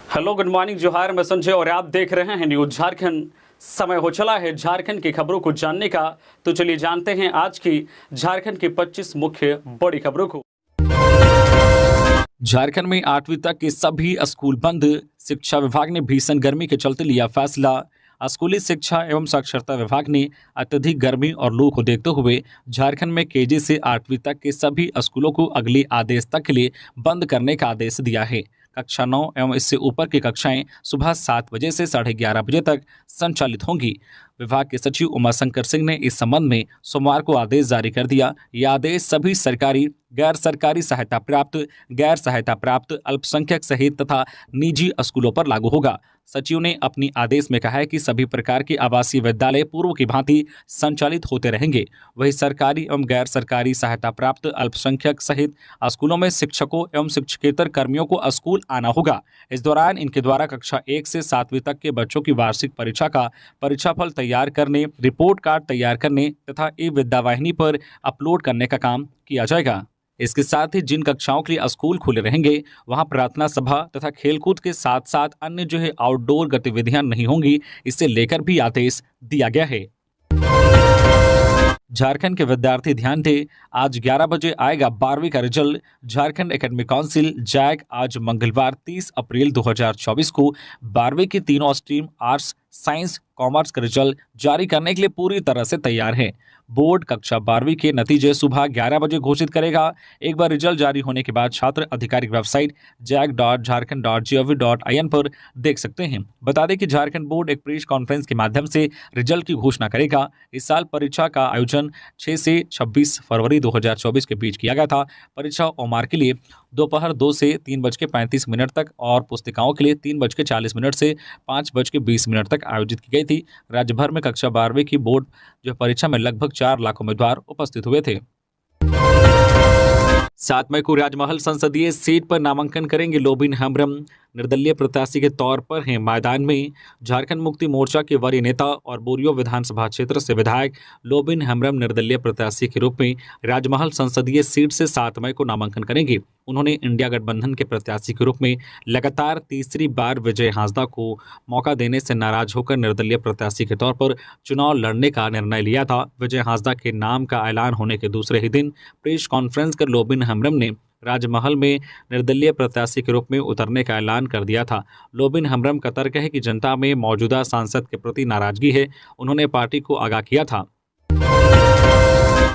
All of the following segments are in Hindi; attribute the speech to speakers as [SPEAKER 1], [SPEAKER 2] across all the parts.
[SPEAKER 1] हेलो, गुड मॉर्निंग, जोहार। मैं संजय और आप देख रहे हैं न्यूज झारखंड। समय हो चला है झारखंड की खबरों को जानने का, तो चलिए जानते हैं आज की झारखंड की 25 मुख्य बड़ी खबरों को। झारखंड में 8वीं तक के सभी स्कूल बंद। शिक्षा विभाग ने भीषण गर्मी के चलते लिया फैसला। स्कूली शिक्षा एवं साक्षरता विभाग ने अत्यधिक गर्मी और लू को देखते हुए झारखंड में केजी से 8वीं तक के सभी स्कूलों को अगले आदेश तक के लिए बंद करने का आदेश दिया है। कक्षा 9 एवं इससे ऊपर की कक्षाएं सुबह 7 बजे से 11:30 बजे तक संचालित होंगी। विभाग के सचिव उमाशंकर सिंह ने इस संबंध में सोमवार को आदेश जारी कर दिया। यह आदेश सभी सरकारी, गैर सरकारी सहायता प्राप्त, गैर सहायता प्राप्त, अल्पसंख्यक सहित तथा निजी स्कूलों पर लागू होगा। सचिव ने अपनी आदेश में कहा है कि सभी प्रकार के आवासीय विद्यालय पूर्व की भांति संचालित होते रहेंगे। वहीं सरकारी एवं गैर सरकारी सहायता प्राप्त, अल्पसंख्यक सहित स्कूलों में शिक्षकों एवं शिक्षकेतर कर्मियों को स्कूल आना होगा। इस दौरान इनके द्वारा कक्षा 1 से 7वीं तक के बच्चों की वार्षिक परीक्षा का परीक्षाफल तैयार करने, रिपोर्ट कार्ड तैयार करने तथा ई-विद्या वाहिनी पर अपलोड करने का काम किया जाएगा। इसके साथ ही जिन कक्षाओं के लिए स्कूल खुले रहेंगे वहां प्रार्थना सभा तथा खेलकूद के साथ साथ अन्य आउटडोर गतिविधियां नहीं होंगी। इसे लेकर भी आदेश दिया गया है। झारखंड के विद्यार्थी ध्यान दें, आज 11 बजे आएगा 12वीं का result. Jharkhand academic council JAC आज मंगलवार 30 अप्रैल 2024 को 12वीं की तीनों स्ट्रीम आर्ट्स, साइंस, कॉमर्स का रिजल्ट जारी करने के लिए पूरी तरह से तैयार है। बोर्ड कक्षा 12वीं के नतीजे सुबह 11 बजे घोषित करेगा। एक बार रिजल्ट जारी होने के बाद छात्र आधिकारिक वेबसाइट jac.jharkhand.gov.in पर देख सकते हैं। बता दें कि झारखंड बोर्ड एक प्रेस कॉन्फ्रेंस के माध्यम से रिजल्ट की घोषणा करेगा। इस साल परीक्षा का आयोजन 6 से 26 फरवरी 2024 के बीच किया गया था। परीक्षा ओमार के लिए दोपहर 2 से 3:35 तक और पुस्तिकाओं के लिए 3:40 से 5:20 तक आयोजित की गई थी। राज्य भर में कक्षा 12वीं की बोर्ड परीक्षा में लगभग 4 लाख उम्मीदवार उपस्थित हुए थे। 7 मई को राजमहल संसदीय सीट पर नामांकन करेंगे लोबिन हेम्ब्रम। निर्दलीय प्रत्याशी के तौर पर हैं मैदान में। झारखंड मुक्ति मोर्चा के वरीय नेता और बोरियो विधानसभा क्षेत्र से विधायक लोबिन हेम्ब्रम निर्दलीय प्रत्याशी के रूप में राजमहल संसदीय सीट से 7 मई को नामांकन करेंगे। उन्होंने इंडिया गठबंधन के प्रत्याशी के रूप में लगातार तीसरी बार विजय हांसदा को मौका देने से नाराज होकर निर्दलीय प्रत्याशी के तौर पर चुनाव लड़ने का निर्णय लिया था। विजय हांसदा के नाम का ऐलान होने के दूसरे ही दिन प्रेस कॉन्फ्रेंस कर लोबिन हेम्ब्रम ने राजमहल में निर्दलीय प्रत्याशी के रूप में उतरने का ऐलान कर दिया था। लोबिन हेम्ब्रम का तर्क है कि जनता में मौजूदा सांसद के प्रति नाराजगी है। उन्होंने पार्टी को आगाह किया था।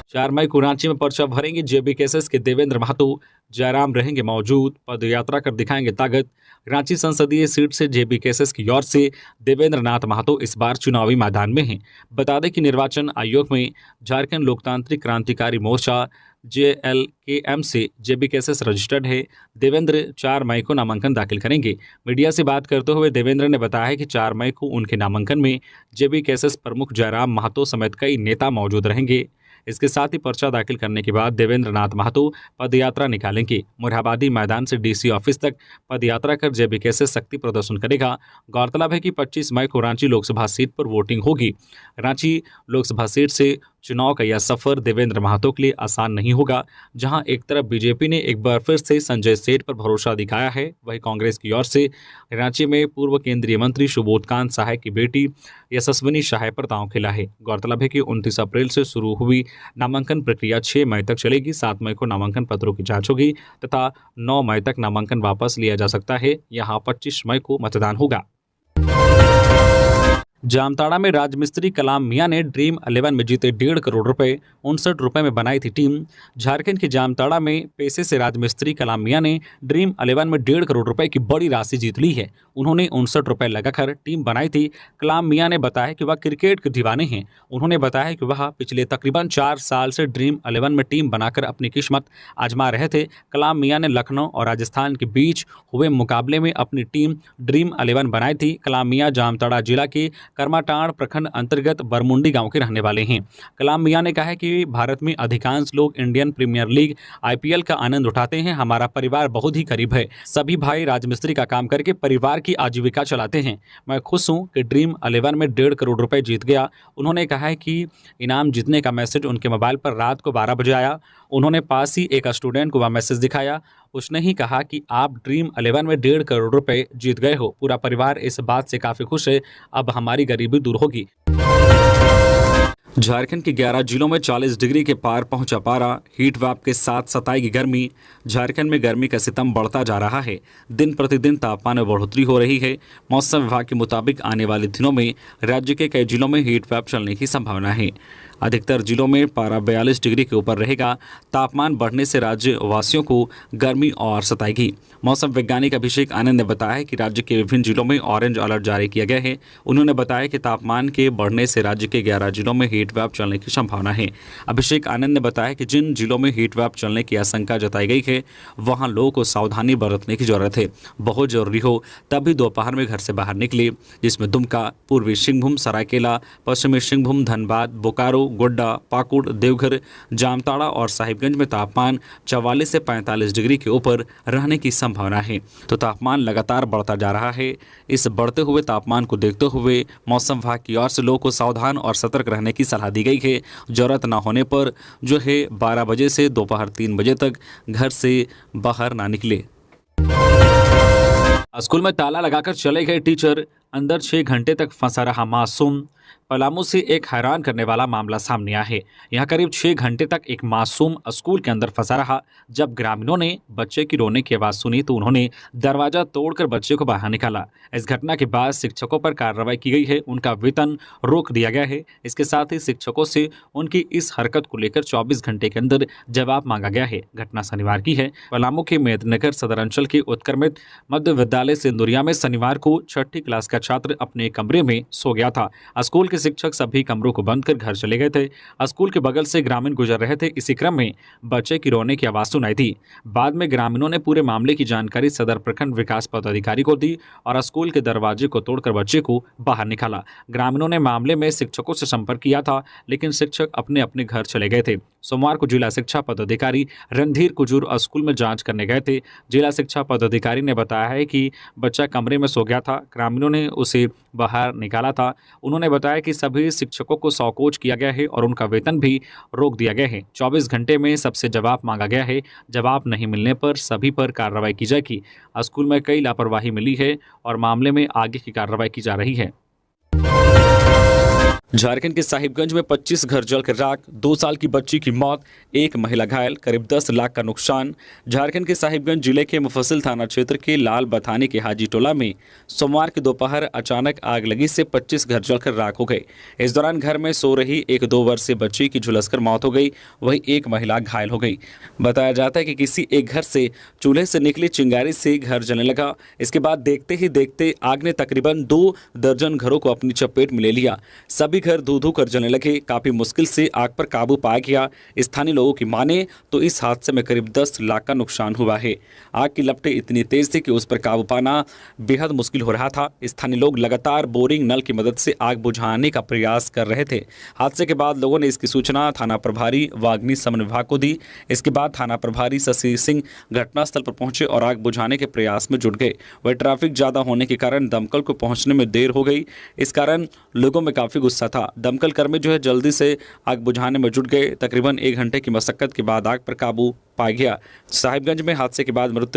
[SPEAKER 1] 4 मई को रांची में पर्चा भरेंगे जेबीकेएसएस के देवेंद्र महतो। जयराम रहेंगे मौजूद, पद यात्रा कर दिखाएंगे ताकत। रांची संसदीय सीट से जेबीकेएसएस की ओर से देवेंद्र नाथ महतो इस बार चुनावी मैदान में हैं। बता दें कि निर्वाचन आयोग में झारखंड लोकतांत्रिक क्रांतिकारी मोर्चा JLKM से जेबीकेएसएस रजिस्टर्ड है। देवेंद्र 4 मई को नामांकन दाखिल करेंगे। मीडिया से बात करते हुए देवेंद्र ने बताया है कि 4 मई को उनके नामांकन में जेबीकेएसएस प्रमुख जयराम महतो समेत कई नेता मौजूद रहेंगे। इसके साथ ही पर्चा दाखिल करने के बाद देवेंद्र नाथ महतो पदयात्रा निकालेंगे। मोरहाबादी मैदान से DC ऑफिस तक पदयात्रा कर जेबीकेएसएस शक्ति प्रदर्शन करेगा। गौरतलब है कि 25 मई को रांची लोकसभा सीट पर वोटिंग होगी। रांची लोकसभा सीट से चुनाव का यह सफर देवेंद्र महतो के लिए आसान नहीं होगा। जहां एक तरफ बीजेपी ने एक बार फिर से संजय सेठ पर भरोसा दिखाया है, वहीं कांग्रेस की ओर से रांची में पूर्व केंद्रीय मंत्री सुबोधकांत सहाय की बेटी यशस्विनी सहाय पर दांव खेला है। गौरतलब है कि 29 अप्रैल से शुरू हुई नामांकन प्रक्रिया 6 मई तक चलेगी। 7 मई को नामांकन पत्रों की जांच होगी तथा 9 मई तक नामांकन वापस लिया जा सकता है। यहाँ 25 मई को मतदान होगा। जामताड़ा में राजमिस्त्री कलाम मियां ने ड्रीम 11 में जीते 1.5 करोड़ रुपए। 59 रुपए में बनाई थी टीम। झारखंड के जामताड़ा में पेशे से राजमिस्त्री कलाम मियां ने ड्रीम 11 में 1.5 करोड़ रुपए की बड़ी राशि जीत ली है। उन्होंने 59 रुपए लगाकर टीम बनाई थी। कलाम मियां ने बताया कि वह क्रिकेट के दीवाने हैं। उन्होंने बताया कि वह पिछले तकरीबन 4 साल से ड्रीम 11 में टीम बनाकर अपनी किस्मत आजमा रहे थे। कलाम मियां ने लखनऊ और राजस्थान के बीच हुए मुकाबले में अपनी टीम ड्रीम 11 बनाई थी। कलाम मियां जामताड़ा जिला के कर्माटांड़ प्रखंड अंतर्गत बरमुंडी गांव के रहने वाले हैं। कलाम मियां ने कहा है कि भारत में अधिकांश लोग इंडियन प्रीमियर लीग IPL का आनंद उठाते हैं। हमारा परिवार बहुत ही करीब है। सभी भाई राजमिस्त्री का काम करके परिवार की आजीविका चलाते हैं। मैं खुश हूं कि ड्रीम 11 में 1.5 करोड़ रुपए जीत गया। उन्होंने कहा है कि इनाम जीतने का मैसेज उनके मोबाइल पर रात को 12 बजे आया। उन्होंने पास ही एक स्टूडेंट को वह मैसेज दिखाया। उसने ही कहा कि आप ड्रीम 11 में 1.5 करोड़ रुपए जीत गए हो। पूरा परिवार इस बात से काफी खुश है। अब हमारी गरीबी दूर होगी। झारखंड के 11 जिलों में 40 डिग्री के पार पहुंचा पारा। हीट वेव के साथ सताएगी गर्मी। झारखंड में गर्मी का सितम बढ़ता जा रहा है। दिन प्रतिदिन तापमान में बढ़ोतरी हो रही है। मौसम विभाग के मुताबिक आने वाले दिनों में राज्य के कई जिलों में हीट वेव चलने की संभावना है। अधिकतर जिलों में पारा 42 डिग्री के ऊपर रहेगा। तापमान बढ़ने से राज्य वासियों को गर्मी और सताएगी। मौसम वैज्ञानिक अभिषेक आनंद ने बताया कि राज्य के विभिन्न जिलों में ऑरेंज अलर्ट जारी किया गया है। उन्होंने बताया कि तापमान के बढ़ने से राज्य के 11 जिलों में हीट वेव चलने की संभावना है। अभिषेक आनंद ने बताया कि जिन जिलों में हीट वेव चलने की आशंका जताई गई है वहां लोगों को सावधानी बरतने की जरूरत है। बहुत जरूरी हो तभी दोपहर में घर से बाहर निकले, जिसमें दुमका, पूर्वी सिंहभूम, सरायकेला, पश्चिमी सिंहभूम, धनबाद, बोकारो, गोड्डा, पाकुड़, देवघर, जामताड़ा और साहिबगंज में तापमान 44 से 45 डिग्री के ऊपर रहने की संभावना है। तो तापमान लगातार बढ़ता जा रहा है। इस बढ़ते हुए तापमान को देखते हुए मौसम विभाग की ओर से लोगों को सावधान और सतर्क रहने की सलाह दी गई है। जरूरत न होने पर 12 बजे से दोपहर 3 बजे तक घर से बाहर ना निकले। स्कूल में ताला लगाकर चले गए टीचर, अंदर 6 घंटे तक फंसा रहा मासूम। पलामू से एक हैरान करने वाला मामला सामने आया है। यहाँ करीब 6 घंटे तक एक मासूम स्कूल के अंदर फंसा रहा। जब ग्रामीणों ने बच्चे की रोने की आवाज़ सुनी तो उन्होंने दरवाजा तोड़कर बच्चे को बाहर निकाला। इस घटना के बाद शिक्षकों पर कार्रवाई की गई है। उनका वेतन रोक दिया गया है। इसके साथ ही शिक्षकों से उनकी इस हरकत को लेकर 24 घंटे के अंदर जवाब मांगा गया है। घटना शनिवार की है। पलामू के मेदनगर सदर अंचल के उत्क्रमित मध्य विद्यालय सिंदुरिया में शनिवार को 6ठी क्लास का छात्र अपने कमरे में सो गया था। स्कूल के शिक्षक सभी कमरों को बंद कर घर चले गए थे। स्कूल के बगल से ग्रामीण गुजर रहे थे। इसी क्रम में बच्चे की रोने की आवाज सुनाई थी। बाद में ग्रामीणों ने पूरे मामले की जानकारी सदर प्रखंड विकास पदाधिकारी को दी और स्कूल के दरवाजे को तोड़कर बच्चे को बाहर निकाला। ग्रामीणों ने मामले में शिक्षकों से संपर्क किया था, लेकिन शिक्षक अपने अपने घर चले गए थे। सोमवार को जिला शिक्षा पदाधिकारी रणधीर कुजूर स्कूल में जांच करने गए थे। जिला शिक्षा पदाधिकारी ने बताया है कि बच्चा कमरे में सो गया था। ग्रामीणों ने उसे बाहर निकाला था। उन्होंने बताया कि सभी शिक्षकों को सौकोच किया गया है और उनका वेतन भी रोक दिया गया है। 24 घंटे में सबसे जवाब मांगा गया है। जवाब नहीं मिलने पर सभी पर कार्रवाई की जाएगी। स्कूल में कई लापरवाही मिली है और मामले में आगे की कार्रवाई की जा रही है। झारखंड के साहिबगंज में 25 घर जलकर राख, 2 साल की बच्ची की मौत, 1 महिला घायल, करीब 10 लाख का नुकसान। झारखंड के साहिबगंज जिले के मुफस्सिल थाना क्षेत्र के लाल बथानी के हाजी टोला में सोमवार की दोपहर अचानक आग लगी से 25 घर जलकर राख हो गए। इस दौरान घर में सो रही एक 2 वर्षीय बच्ची की झुलसकर मौत हो गई, वहीं 1 महिला घायल हो गई। बताया जाता है कि किसी एक घर से चूल्हे से निकली चिंगारी से घर जलने लगा। इसके बाद देखते ही देखते आग ने तकरीबन 2 दर्जन घरों को अपनी चपेट में ले लिया। सभी घर धू धू कर जलने लगे। काफी मुश्किल से आग पर काबू पाया गया। स्थानीय लोगों की माने तो इस हादसे में करीब 10 लाख का नुकसान हुआ है। आग की लपटें इतनी तेज थी कि उस पर काबू पाना बेहद मुश्किल हो रहा था। स्थानीय लोग लगातार बोरिंग नल की मदद से आग बुझाने का प्रयास कर रहे थे। हादसे के बाद लोगों ने इसकी सूचना थाना प्रभारी व अग्निशमन विभाग को दी। इसके बाद थाना प्रभारी शशि सिंह घटनास्थल पर पहुंचे और आग बुझाने के प्रयास में जुट गए। वह ट्रैफिक ज्यादा होने के कारण दमकल को पहुंचने में देर हो गई। इस कारण लोगों में काफी गुस्सा था। दमकल कर्मी जल्दी से आग बुझाने में जुट गए। तकरीबन 1 घंटे की मशक्कत के बाद आग पर काबू पाया गया। साहिबगंज में हादसे के बाद मृत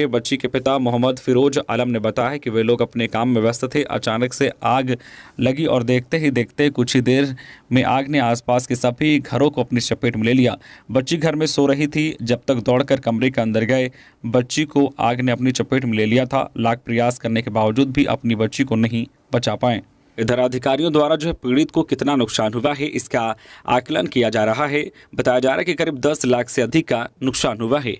[SPEAKER 1] बच्ची के पिता मोहम्मद फिरोज आलम ने बताया कि वे लोग अपने काम में व्यस्त थे। अचानक से आग लगी और देखते ही देखते कुछ ही देर में आग ने आसपास के सभी घरों को अपनी चपेट में ले लिया। बच्ची घर में सो रही थी। जब तक दौड़कर कमरे के अंदर गए, बच्ची को आग ने अपनी चपेट में ले लिया था। लाख प्रयास करने के बावजूद भी अपनी बच्ची को नहीं बचा पाए। इधर अधिकारियों द्वारा पीड़ित को कितना नुकसान हुआ है इसका आकलन किया जा रहा है। बताया जा रहा है कि करीब 10 लाख से अधिक का नुकसान हुआ है।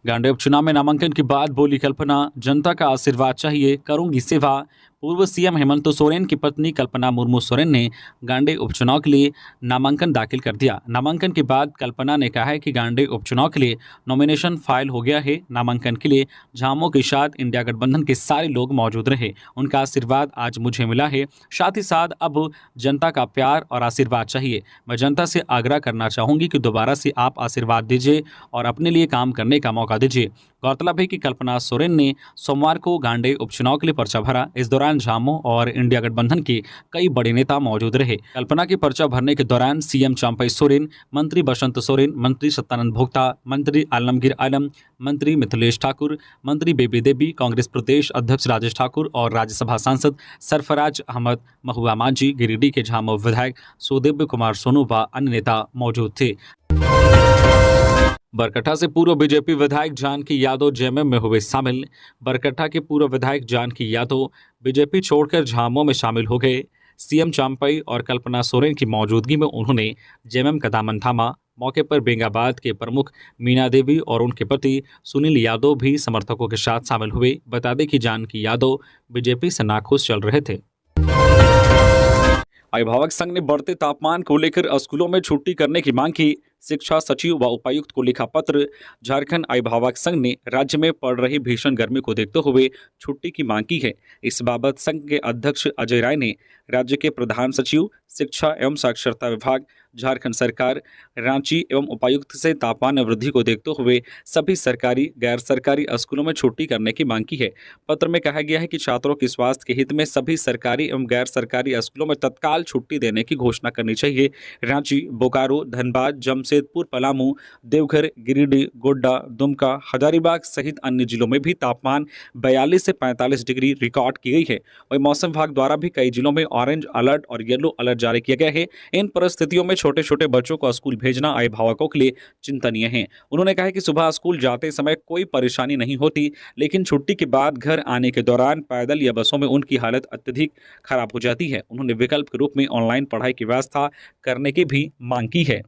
[SPEAKER 1] गांडे उपचुनाव में नामांकन के बाद बोली कल्पना, जनता का आशीर्वाद चाहिए, करूंगी सेवा। पूर्व सीएम हेमंत सोरेन की पत्नी कल्पना मुर्मू सोरेन ने गांडे उपचुनाव के लिए नामांकन दाखिल कर दिया। नामांकन के बाद कल्पना ने कहा है कि गांडे उपचुनाव के लिए नॉमिनेशन फाइल हो गया है। नामांकन के लिए झामो के साथ इंडिया गठबंधन के सारे लोग मौजूद रहे। उनका आशीर्वाद आज मुझे मिला है। साथ ही साथ अब जनता का प्यार और आशीर्वाद चाहिए। मैं जनता से आग्रह करना चाहूँगी कि दोबारा से आप आशीर्वाद दीजिए और अपने लिए काम करने का मौका दीजिए। गौरतलब है कि कल्पना सोरेन ने सोमवार को गांडे उपचुनाव के लिए पर्चा भरा। इस दौरान दौरान झामो और इंडिया गठबंधन के कई बड़े नेता मौजूद रहे। कल्पना के पर्चा भरने के दौरान सीएम चंपई सोरेन, मंत्री बसंत सोरेन, मंत्री सत्यानंद भोक्ता, मंत्री आलमगीर आलम, मंत्री मिथिलेश ठाकुर, मंत्री बेबी देवी, कांग्रेस प्रदेश अध्यक्ष राजेश ठाकुर और राज्यसभा सांसद सरफराज अहमद, महुआ मांझी, गिरिडीह के झामो विधायक सुदिव्य कुमार सोनू व अन्य नेता मौजूद थे। बरकट्ठा से पूर्व बीजेपी विधायक जानकी यादव जेएमएम में हुए शामिल। बरकट्ठा के पूर्व विधायक जानकी यादव बीजेपी छोड़कर झामो में शामिल हो गए। सीएम चंपई और कल्पना सोरेन की मौजूदगी में उन्होंने जेएमएम का दामन थामा। मौके पर बेंगाबाद के प्रमुख मीना देवी और उनके पति सुनील यादव भी समर्थकों के साथ शामिल हुए। बता दें कि जानकी यादव बीजेपी से नाखुश चल रहे थे। अभिभावक संघ ने बढ़ते तापमान को लेकर स्कूलों में छुट्टी करने की मांग की। शिक्षा सचिव व उपायुक्त को लिखा पत्र। झारखंड अभिभावक संघ ने राज्य में पड़ रही भीषण गर्मी को देखते हुए छुट्टी की मांग की है। इस बाबत संघ के अध्यक्ष अजय राय ने राज्य के प्रधान सचिव शिक्षा एवं साक्षरता विभाग, झारखंड सरकार, रांची एवं उपायुक्त से तापमान में वृद्धि को देखते हुए सभी सरकारी गैर सरकारी स्कूलों में छुट्टी करने की मांग की है। पत्र में कहा गया है कि छात्रों के स्वास्थ्य के हित में सभी सरकारी एवं गैर सरकारी स्कूलों में तत्काल छुट्टी देने की घोषणा करनी चाहिए। रांची, बोकारो, धनबाद, जमशेदपुर, पलामू, देवघर, गिरिडीह, गोड्डा, दुमका, हजारीबाग सहित अन्य जिलों में भी तापमान 42 से 45 डिग्री रिकॉर्ड की गई है। वहीं मौसम विभाग द्वारा भी कई जिलों में ऑरेंज अलर्ट और येलो अलर्ट जारी किया गया है। इन परिस्थितियों में छोटे छोटे बच्चों को स्कूल भेजना अभिभावकों के लिए चिंतनीय है। उन्होंने कहा कि सुबह स्कूल जाते समय कोई परेशानी नहीं होती, लेकिन छुट्टी के बाद घर आने के दौरान पैदल या बसों में उनकी हालत अत्यधिक खराब हो जाती है। उन्होंने विकल्प के रूप में ऑनलाइन पढ़ाई की व्यवस्था करने की भी मांग की है।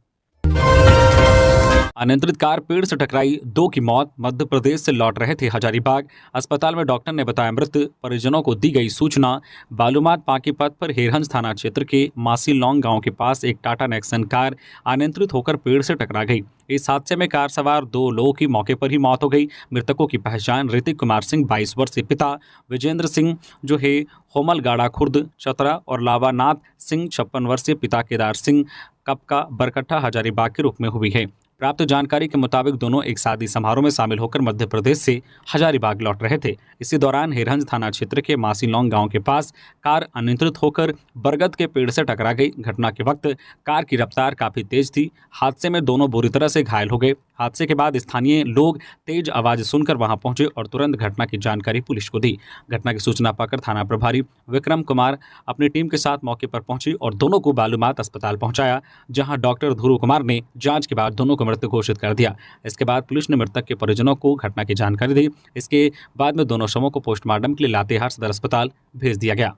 [SPEAKER 1] अनियंत्रित कार पेड़ से टकराई, 2 की मौत। मध्य प्रदेश से लौट रहे थे हजारीबाग। अस्पताल में डॉक्टर ने बताया मृत। परिजनों को दी गई सूचना। बालूमाथ पांकी पथ पर हेरहंज थाना क्षेत्र के मासी लौंग गांव के पास एक टाटा नेक्सन कार अनियंत्रित होकर पेड़ से टकरा गई। इस हादसे में कार सवार 2 लोगों की मौके पर ही मौत हो गई। मृतकों की पहचान ऋतिक कुमार सिंह 22 वर्षीय, पिता विजेंद्र सिंह जो है होमलगाड़ा खुर्द चतरा, और लावानाथ सिंह 56 वर्षीय, पिता केदार सिंह कपका बरकट्ठा हजारीबाग के रूप में हुई है। प्राप्त जानकारी के मुताबिक दोनों एक शादी समारोह में शामिल होकर मध्य प्रदेश से हजारीबाग लौट रहे थे। इसी दौरान हेरहंज थाना क्षेत्र के मासीलौंग गांव के पास कार अनियंत्रित होकर बरगद के पेड़ से टकरा गई। घटना के वक्त कार की रफ्तार काफी तेज थी। हादसे में दोनों बुरी तरह से घायल हो गए। हादसे के बाद स्थानीय लोग तेज आवाज सुनकर वहां पहुंचे और तुरंत घटना की जानकारी पुलिस को दी। घटना की सूचना पाकर थाना प्रभारी विक्रम कुमार अपनी टीम के साथ मौके पर पहुंचे और दोनों को बालूमाथ अस्पताल पहुंचाया, जहां डॉक्टर ध्रुव कुमार ने जांच के बाद दोनों को मृत घोषित कर दिया। इसके बाद पुलिस ने मृतक के परिजनों को घटना की जानकारी दी। इसके बाद में दोनों शवों को पोस्टमार्टम के लिए लातेहार सदर अस्पताल भेज दिया गया।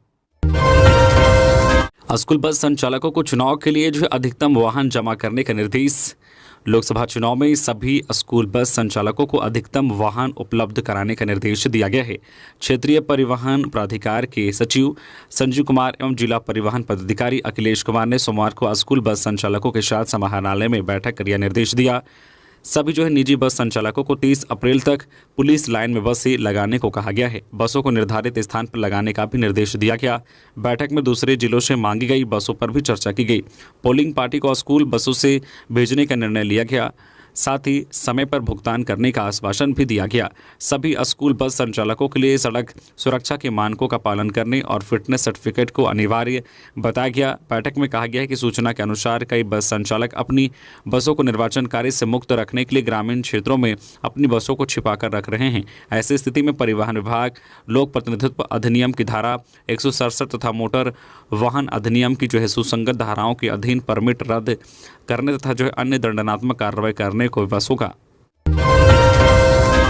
[SPEAKER 1] स्कूल बस संचालकों को चुनाव के लिए जो अधिकतम वाहन जमा करने का निर्देश। लोकसभा चुनाव में सभी स्कूल बस संचालकों को अधिकतम वाहन उपलब्ध कराने का निर्देश दिया गया है। क्षेत्रीय परिवहन प्राधिकार के सचिव संजीव कुमार एवं जिला परिवहन पदाधिकारी अखिलेश कुमार ने सोमवार को स्कूल बस संचालकों के साथ समाहरणालय में बैठक कर यह निर्देश दिया। सभी जो है निजी बस संचालकों को 30 अप्रैल तक पुलिस लाइन में बसें लगाने को कहा गया है। बसों को निर्धारित स्थान पर लगाने का भी निर्देश दिया गया। बैठक में दूसरे जिलों से मांगी गई बसों पर भी चर्चा की गई। पोलिंग पार्टी को स्कूल बसों से भेजने का निर्णय लिया गया। साथ ही समय पर भुगतान करने का आश्वासन भी दिया गया। सभी स्कूल बस संचालकों के लिए सड़क सुरक्षा के मानकों का पालन करने और फिटनेस सर्टिफिकेट को अनिवार्य बताया गया। बैठक में कहा गया है कि सूचना के अनुसार कई बस संचालक अपनी बसों को निर्वाचन कार्य से मुक्त रखने के लिए ग्रामीण क्षेत्रों में अपनी बसों को छिपा कर रख रहे हैं। ऐसी स्थिति में परिवहन विभाग लोक प्रतिनिधित्व अधिनियम की धारा 167 तथा मोटर वाहन अधिनियम की जो है सुसंगत धाराओं के अधीन परमिट रद्द करने तथा जो है अन्य दंडात्मक कार्रवाई करने को विवश होगा।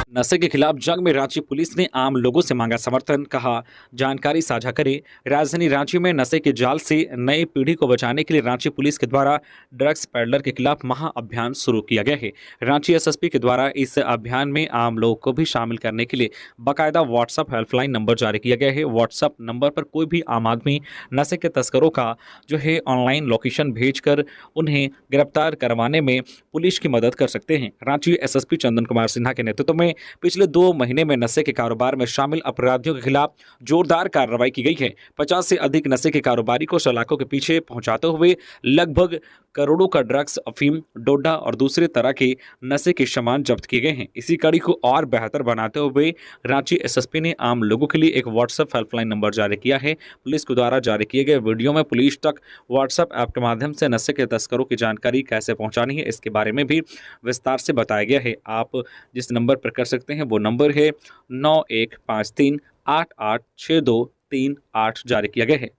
[SPEAKER 1] नशे के खिलाफ जंग में रांची पुलिस ने आम लोगों से मांगा समर्थन। कहा, जानकारी साझा करें। राजधानी रांची में नशे के जाल से नई पीढ़ी को बचाने के लिए रांची पुलिस के द्वारा ड्रग्स पैडलर के खिलाफ महाअभियान शुरू किया गया है। रांची एसएसपी के द्वारा इस अभियान में आम लोगों को भी शामिल करने के लिए बाकायदा व्हाट्सएप हेल्पलाइन नंबर जारी किया गया है। व्हाट्सएप नंबर पर कोई भी आम आदमी नशे के तस्करों का जो है ऑनलाइन लोकेशन भेजकर उन्हें गिरफ्तार करवाने में पुलिस की मदद कर सकते हैं। रांची एसएसपी चंदन कुमार सिन्हा के नेतृत्व में पिछले 2 महीने में नशे के कारोबार में शामिल अपराधियों के खिलाफ जोरदार कार्रवाई की गई है। 50 से अधिक नशे के कारोबारी को सलाखों के पीछे पहुंचाते हुए लगभग करोड़ों का ड्रग्स, अफीम, डोडा और दूसरे तरह के नशे के सामान जब्त किए गए हैं। इसी कड़ी को और बेहतर बनाते हुए रांची एसएसपी ने आम लोगों के लिए एक व्हाट्सएप हेल्पलाइन नंबर जारी किया है। पुलिस के द्वारा जारी किए गए वीडियो में पुलिस तक व्हाट्सएप ऐप के माध्यम से नशे के तस्करों की जानकारी कैसे पहुंचानी है, इसके बारे में भी विस्तार से बताया गया है। आप जिस नंबर पर कर सकते हैं वो नंबर है 9153886238 जारी किया गया है।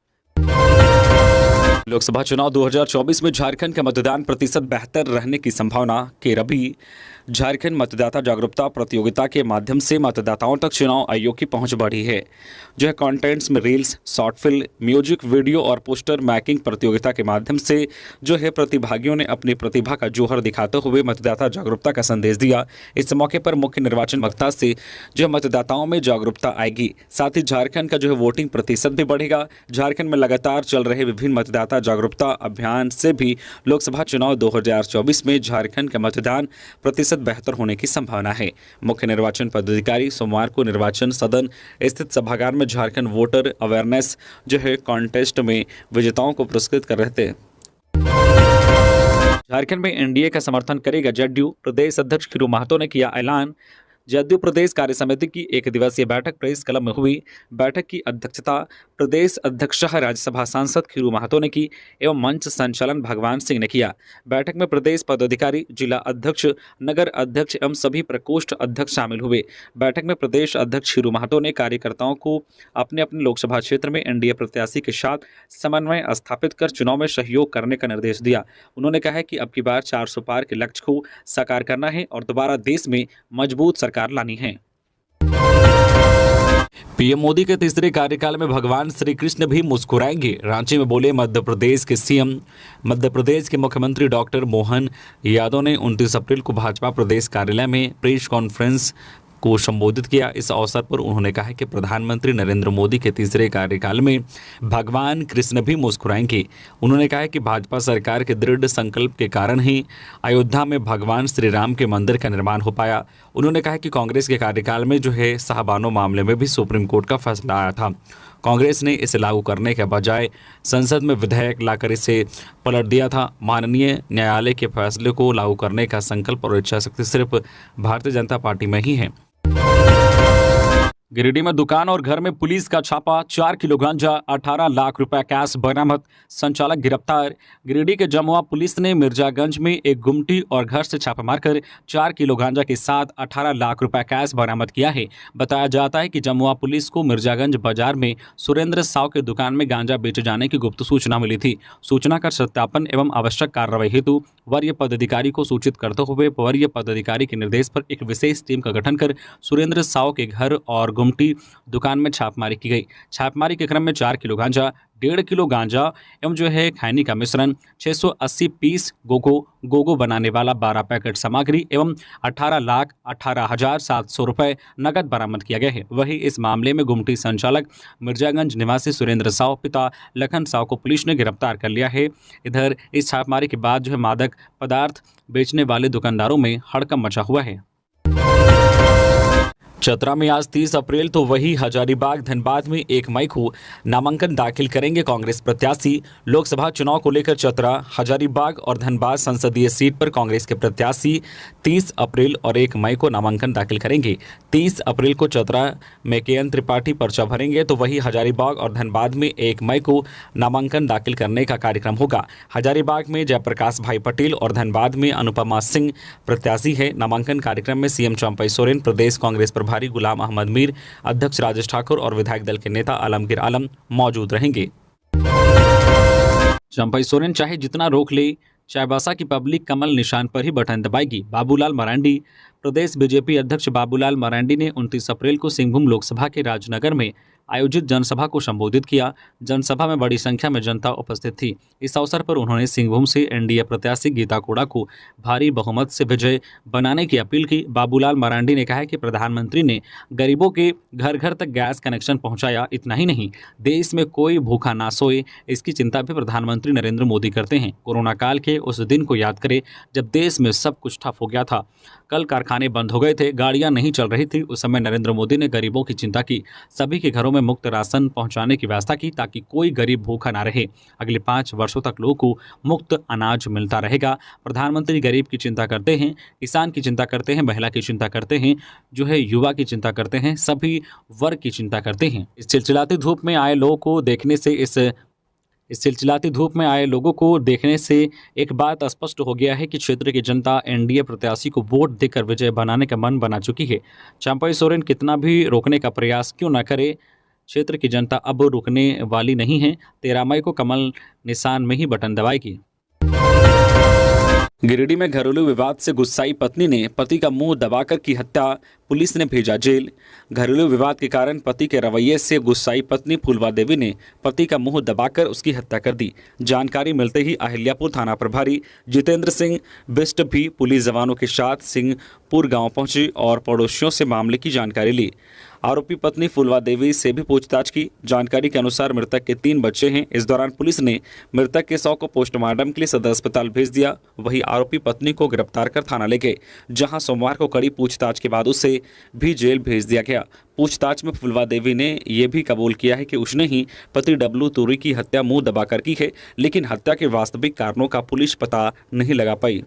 [SPEAKER 1] लोकसभा चुनाव 2024 में झारखंड का मतदान प्रतिशत बेहतर रहने की संभावना के रवि झारखंड मतदाता जागरूकता प्रतियोगिता के माध्यम से मतदाताओं तक चुनाव आयोग की पहुंच बढ़ी है। जो है कंटेंट्स में reels, short film, music video और पोस्टर मेकिंग प्रतियोगिता के माध्यम से जो है प्रतिभागियों ने अपनी प्रतिभा का जौहर दिखाते हुए मतदाता जागरूकता का संदेश दिया। इस मौके पर मुख्य निर्वाचन वक्ता से जो मतदाताओं में जागरूकता आएगी, साथ ही झारखंड का जो है वोटिंग प्रतिशत भी बढ़ेगा। झारखंड में लगातार चल रहे विभिन्न मतदाता जागरूकता अभियान से भी लोकसभा चुनाव 2024 में झारखंड का मतदान प्रतिशत बेहतर होने की संभावना है। मुख्य निर्वाचन पदाधिकारी सोमवार को निर्वाचन सदन स्थित सभागार में झारखंड वोटर अवेयरनेस जो है कॉन्टेस्ट में विजेताओं को पुरस्कृत कर रहे थे। झारखंड में एनडीए का समर्थन करेगा जदयू, प्रदेश अध्यक्ष खीरू महतो ने किया ऐलान। जदयू प्रदेश कार्य समिति की एक दिवसीय बैठक प्रेस क्लब में हुई। बैठक की अध्यक्षता प्रदेश अध्यक्ष राज्यसभा सांसद खीरू महतो ने की एवं मंच संचालन भगवान सिंह ने किया। बैठक में प्रदेश पदाधिकारी, जिला अध्यक्ष, नगर अध्यक्ष एवं सभी प्रकोष्ठ अध्यक्ष शामिल हुए। बैठक में प्रदेश अध्यक्ष खीरू महतो ने कार्यकर्ताओं को अपने अपने लोकसभा क्षेत्र में एनडीए प्रत्याशी के साथ समन्वय स्थापित कर चुनाव में सहयोग करने का निर्देश दिया। उन्होंने कहा कि अब की बार 400 पार के लक्ष्य को साकार करना है और दोबारा देश में मजबूत सरकार लानी है। पीएम मोदी के तीसरे कार्यकाल में भगवान श्री कृष्ण भी मुस्कुराएंगे, रांची में बोले मध्य प्रदेश के सीएम। मध्य प्रदेश के मुख्यमंत्री डॉक्टर मोहन यादव ने 29 अप्रैल को भाजपा प्रदेश कार्यालय में प्रेस कॉन्फ्रेंस को संबोधित किया। इस अवसर पर उन्होंने कहा कि प्रधानमंत्री नरेंद्र मोदी के तीसरे कार्यकाल में भगवान कृष्ण भी मुस्कुराएंगे। उन्होंने कहा कि भाजपा सरकार के दृढ़ संकल्प के कारण ही अयोध्या में भगवान श्री राम के मंदिर का निर्माण हो पाया। उन्होंने कहा कि कांग्रेस के कार्यकाल में जो है शाहबानो मामले में भी सुप्रीम कोर्ट का फैसला आया था। कांग्रेस ने इसे लागू करने के बजाय संसद में विधेयक लाकर इसे पलट दिया था। माननीय न्यायालय के फैसले को लागू करने का संकल्प और इच्छा शक्ति सिर्फ भारतीय जनता पार्टी में ही है। गिरिडीह में दुकान और घर में पुलिस का छापा, 4 किलो गांजा, 18 लाख रुपए कैश बरामद, संचालक गिरफ्तार। गिरिडीह के जमुआ पुलिस ने मिर्जागंज में एक गुमटी और घर से छापा मारकर 4 किलो गांजा के साथ 18 लाख रुपए कैश बरामद किया है। बताया जाता है कि जमुआ पुलिस को मिर्जागंज बाजार में सुरेंद्र साव के दुकान में गांजा बेचे जाने की गुप्त सूचना मिली थी। सूचना का सत्यापन एवं आवश्यक कार्रवाई हेतु वरीय पदाधिकारी को सूचित करते हुए वरीय पदाधिकारी के निर्देश पर एक विशेष टीम का गठन कर सुरेंद्र साव के घर और गुमटी दुकान में छापेमारी की गई। छापेमारी के क्रम में 4 किलो गांजा, 1.5 किलो गांजा एवं जो है खैनी का मिश्रण, 680 पीस गोगो बनाने वाला 12 पैकेट सामग्री एवं 18,18,700 रुपए नकद बरामद किया गया है। वहीं इस मामले में गुमटी संचालक मिर्जागंज निवासी सुरेंद्र साव पिता लखन साव को पुलिस ने गिरफ्तार कर लिया है। इधर इस छापेमारी के बाद जो है मादक पदार्थ बेचने वाले दुकानदारों में हड़कंप मचा हुआ है। चतरा में आज 30 अप्रैल तो वही हजारीबाग धनबाद में 1 मई को नामांकन दाखिल करेंगे कांग्रेस प्रत्याशी। लोकसभा चुनाव को लेकर चतरा, हजारीबाग और धनबाद संसदीय सीट पर कांग्रेस के प्रत्याशी 30 अप्रैल और 1 मई को नामांकन दाखिल करेंगे। 30 अप्रैल को चतरा में केएन त्रिपाठी पर्चा भरेंगे तो वही हजारीबाग और धनबाद में 1 मई को नामांकन दाखिल करने का कार्यक्रम होगा। हजारीबाग में जयप्रकाश भाई पटेल और धनबाद में अनुपमा सिंह प्रत्याशी है। नामांकन कार्यक्रम में सीएम चंपई सोरेन, प्रदेश कांग्रेस प्रभारी गुलाम अहमद मीर, अध्यक्ष राजेश ठाकुर और विधायक दल के नेता आलमगीर आलम मौजूद रहेंगे। चंपई सोरेन चाहे जितना रोक ले, चाईबासा की पब्लिक कमल निशान पर ही बटन दबाएगी। बाबूलाल मरांडी। प्रदेश बीजेपी अध्यक्ष बाबूलाल मरांडी ने 29 अप्रैल को सिंहभूम लोकसभा के राजनगर में आयोजित जनसभा को संबोधित किया। जनसभा में बड़ी संख्या में जनता उपस्थित थी। इस अवसर पर उन्होंने सिंहभूम से एनडीए प्रत्याशी गीता कोड़ा को भारी बहुमत से विजय बनाने की अपील की। बाबूलाल मरांडी ने कहा कि प्रधानमंत्री ने गरीबों के घर घर तक गैस कनेक्शन पहुंचाया। इतना ही नहीं, देश में कोई भूखा ना सोए, इसकी चिंता भी प्रधानमंत्री नरेंद्र मोदी करते हैं। कोरोना काल के उस दिन को याद करें जब देश में सब कुछ ठप हो गया था, कल कारखाने बंद हो गए थे, गाड़ियां नहीं चल रही थी। उस समय नरेंद्र मोदी ने गरीबों की चिंता की, सभी के घरों में में मुफ्त राशन पहुंचाने की व्यवस्था की ताकि कोई गरीब भूखा ना रहे। अगले 5 वर्षों तक लोगों को मुफ्त अनाज मिलता रहेगा। प्रधानमंत्री गरीब की चिंता करते हैं, किसान की चिंता करते हैं, महिला की चिंता करते हैं, जो है युवा की चिंता करते हैं, सभी वर्ग की चिंता करते हैं। इस चिलचिलाती धूप में आए लोगों को देखने से एक बात स्पष्ट हो गया है कि क्षेत्र की जनता एनडीए प्रत्याशी को वोट देकर विजय बनाने का मन बना चुकी है। चंपई सोरेन कितना भी रोकने का प्रयास क्यों न करे, क्षेत्र की जनता अब रुकने वाली नहीं है। 13 मई को कमल निशान में ही बटन दबाएगी। गिरिडीह में घरेलू विवाद से गुस्साई पत्नी ने पति का मुंह दबाकर की हत्या, पुलिस ने भेजा जेल। घरेलू विवाद के कारण पति के रवैये से गुस्साई पत्नी फूलवा देवी ने पति का मुंह दबाकर उसकी हत्या कर दी। जानकारी मिलते ही अहिल्यापुर थाना प्रभारी जितेंद्र सिंह बिष्ट भी पुलिस जवानों के साथ सिंहपुर गांव पहुंचे और पड़ोसियों से मामले की जानकारी ली। आरोपी पत्नी फूलवा देवी से भी पूछताछ की। जानकारी के अनुसार मृतक के 3 बच्चे हैं। इस दौरान पुलिस ने मृतक के शव को पोस्टमार्टम के लिए सदर अस्पताल भेज दिया। वहीं आरोपी पत्नी को गिरफ्तार कर थाना ले गए, जहां सोमवार को कड़ी पूछताछ के बाद उसे भी जेल भेज दिया गया। पूछताछ में फूलवा देवी ने यह भी कबूल किया है कि उसने ही पति डब्लू तूरी की हत्या मुंह दबाकर की है, लेकिन हत्या के वास्तविक कारणों का पुलिस पता नहीं लगा पाई।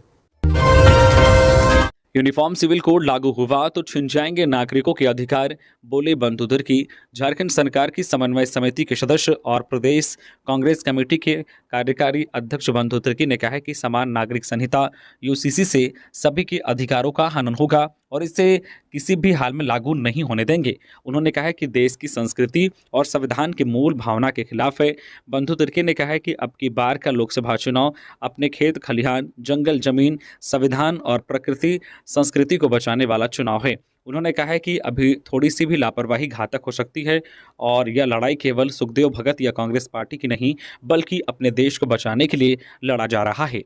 [SPEAKER 1] यूनिफॉर्म सिविल कोड लागू हुआ तो छिन जाएंगे नागरिकों के अधिकार, बोले बंधु तिर्की। झारखंड सरकार की समन्वय समिति के सदस्य और प्रदेश कांग्रेस कमेटी के कार्यकारी अध्यक्ष बंधु तिर्की ने कहा है कि समान नागरिक संहिता यूसीसी से सभी के अधिकारों का हनन होगा और इसे किसी भी हाल में लागू नहीं होने देंगे। उन्होंने कहा है कि देश की संस्कृति और संविधान की मूल भावना के खिलाफ है। बंधु तिर्की ने कहा है कि अब की बार का लोकसभा चुनाव अपने खेत खलिहान, जंगल जमीन, संविधान और प्रकृति संस्कृति को बचाने वाला चुनाव है। उन्होंने कहा है कि अभी थोड़ी सी भी लापरवाही घातक हो सकती है और यह लड़ाई केवल सुखदेव भगत या कांग्रेस पार्टी की नहीं, बल्कि अपने देश को बचाने के लिए लड़ा जा रहा है।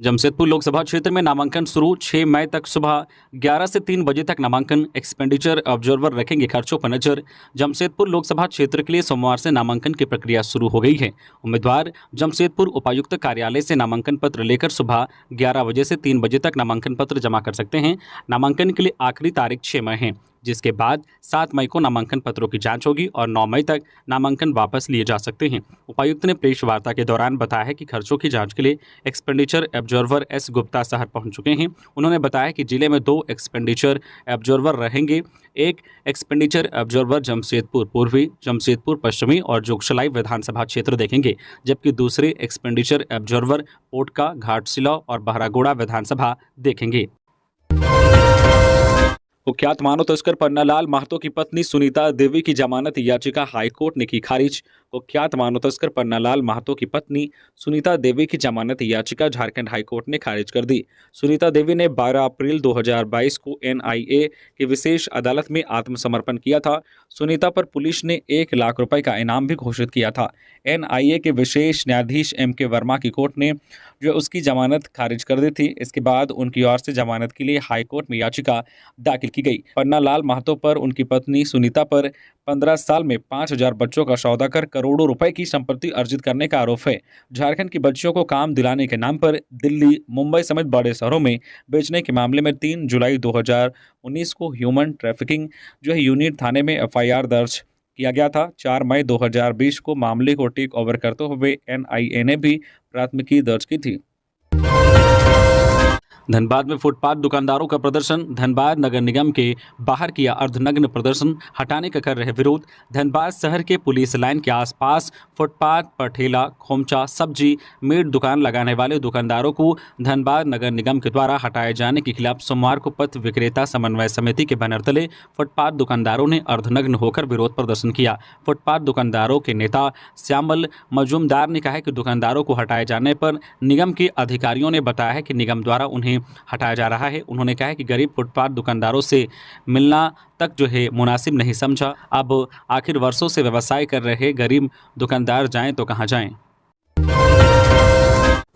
[SPEAKER 1] जमशेदपुर लोकसभा क्षेत्र में नामांकन शुरू। 6 मई तक सुबह 11 से 3 बजे तक नामांकन। एक्सपेंडिचर ऑब्जर्वर रखेंगे खर्चों पर नजर। जमशेदपुर लोकसभा क्षेत्र के लिए सोमवार से नामांकन की प्रक्रिया शुरू हो गई है। उम्मीदवार जमशेदपुर उपायुक्त कार्यालय से नामांकन पत्र लेकर सुबह 11 बजे से 3 बजे तक नामांकन पत्र जमा कर सकते हैं। नामांकन के लिए आखिरी तारीख 6 मई है, जिसके बाद 7 मई को नामांकन पत्रों की जांच होगी और 9 मई तक नामांकन वापस लिए जा सकते हैं। उपायुक्त ने प्रेस वार्ता के दौरान बताया है कि खर्चों की जांच के लिए एक्सपेंडिचर ऑब्जर्वर एस गुप्ता शहर पहुंच चुके हैं। उन्होंने बताया कि जिले में 2 एक्सपेंडिचर ऑब्जर्वर रहेंगे। एक एक्सपेंडिचर ऑब्जर्वर जमशेदपुर पूर्वी, जमशेदपुर पश्चिमी और जोगसलाई विधानसभा क्षेत्र देखेंगे, जबकि दूसरे एक्सपेंडिचर ऑब्जर्वर पोटका, घाटशिला और बहरागोड़ा विधानसभा देखेंगे। कुख्यात मानव तस्कर पन्नालाल महतो की पत्नी सुनीता देवी की जमानत याचिका हाईकोर्ट ने की खारिज। कुख्यात मानव तस्कर पन्नालाल महतो की पत्नी सुनीता देवी की जमानत याचिका झारखंड हाईकोर्ट ने खारिज कर दी। सुनीता देवी ने 12 अप्रैल 2022 को एनआईए की विशेष अदालत में आत्मसमर्पण किया था। सुनीता पर पुलिस ने 1 लाख रुपए का इनाम भी घोषित किया था। एनआईए के विशेष न्यायाधीश एमके वर्मा की कोर्ट ने जो उसकी जमानत खारिज कर दी थी। इसके बाद उनकी ओर से जमानत के लिए हाईकोर्ट में याचिका दाखिल की गई। पन्नालाल महतो पर उनकी पत्नी सुनीता पर 15 साल में 5000 बच्चों का सौदा कर करोड़ों रुपए की संपत्ति अर्जित करने का आरोप है। झारखंड की बच्चियों को काम दिलाने के नाम पर दिल्ली, मुंबई समेत बड़े शहरों में बेचने के मामले में 3 जुलाई 2019 को ह्यूमन ट्रैफिकिंग यूनिट थाने में एफआईआर दर्ज किया गया था। 4 मई 2020 को मामले को टेक ओवर करते हुए एनआईए ने भी प्राथमिकी दर्ज की थी। धनबाद में फुटपाथ दुकानदारों का प्रदर्शन। धनबाद नगर निगम के बाहर किया अर्धनग्न प्रदर्शन, हटाने का कर रहे विरोध। धनबाद शहर के पुलिस लाइन के आसपास फुटपाथ पर ठेला, खोमचा, सब्जी, मीट दुकान लगाने वाले दुकानदारों को धनबाद नगर निगम के द्वारा हटाए जाने के खिलाफ सोमवार को पथ विक्रेता समन्वय समिति के बैनर तले फुटपाथ दुकानदारों ने अर्धनग्न होकर विरोध प्रदर्शन किया। फुटपाथ दुकानदारों के नेता श्यामल मजूमदार ने कहा है कि दुकानदारों को हटाए जाने पर निगम के अधिकारियों ने बताया है कि निगम द्वारा उन्हें हटाया जा रहा है। उन्होंने कहा है कि गरीब फुटपाथ दुकानदारों से मिलना तक मुनासिब नहीं समझा। अब आखिर वर्षों से व्यवसाय कर रहे गरीब दुकानदार जाएं तो कहां जाएं।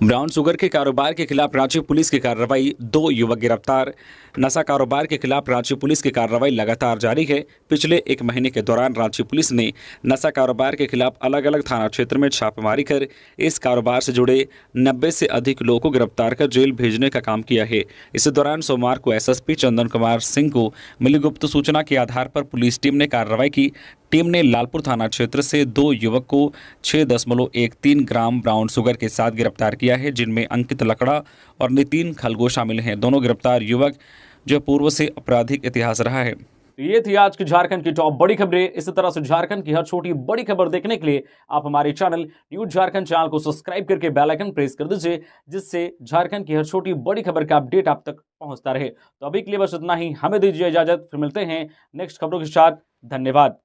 [SPEAKER 1] ब्राउन शुगर के कारोबार के खिलाफ रांची पुलिस की कार्रवाई, 2 युवक गिरफ्तार। नशा कारोबार के खिलाफ रांची पुलिस की कार्रवाई लगातार जारी है। पिछले एक महीने के दौरान रांची पुलिस ने नशा कारोबार के खिलाफ अलग अलग थाना क्षेत्र में छापेमारी कर इस कारोबार से जुड़े 90 से अधिक लोगों को गिरफ्तार कर जेल भेजने का काम किया है। इसी दौरान सोमवार को एसएसपी चंदन कुमार सिंह को मिली गुप्त सूचना के आधार पर पुलिस टीम ने कार्रवाई की। टीम ने लालपुर थाना क्षेत्र से 2 युवक को 6.13 ग्राम ब्राउन शुगर के साथ गिरफ्तार किया है, जिनमें अंकित लकड़ा और नितिन खलगो शामिल हैं। दोनों गिरफ्तार युवक जो पूर्व से आपराधिक इतिहास रहा है। ये थी आज की झारखंड की टॉप बड़ी खबरें। इसी तरह से झारखंड की हर छोटी बड़ी खबर देखने के लिए आप हमारे चैनल न्यूज झारखंड चैनल को सब्सक्राइब करके बेल आइकन प्रेस कर दीजिए, जिससे झारखंड की हर छोटी बड़ी खबर का अपडेट आप तक पहुंचता रहे। तो अभी के लिए बस इतना ही, हमें दीजिए इजाजत, फिर मिलते हैं नेक्स्ट खबरों के साथ। धन्यवाद।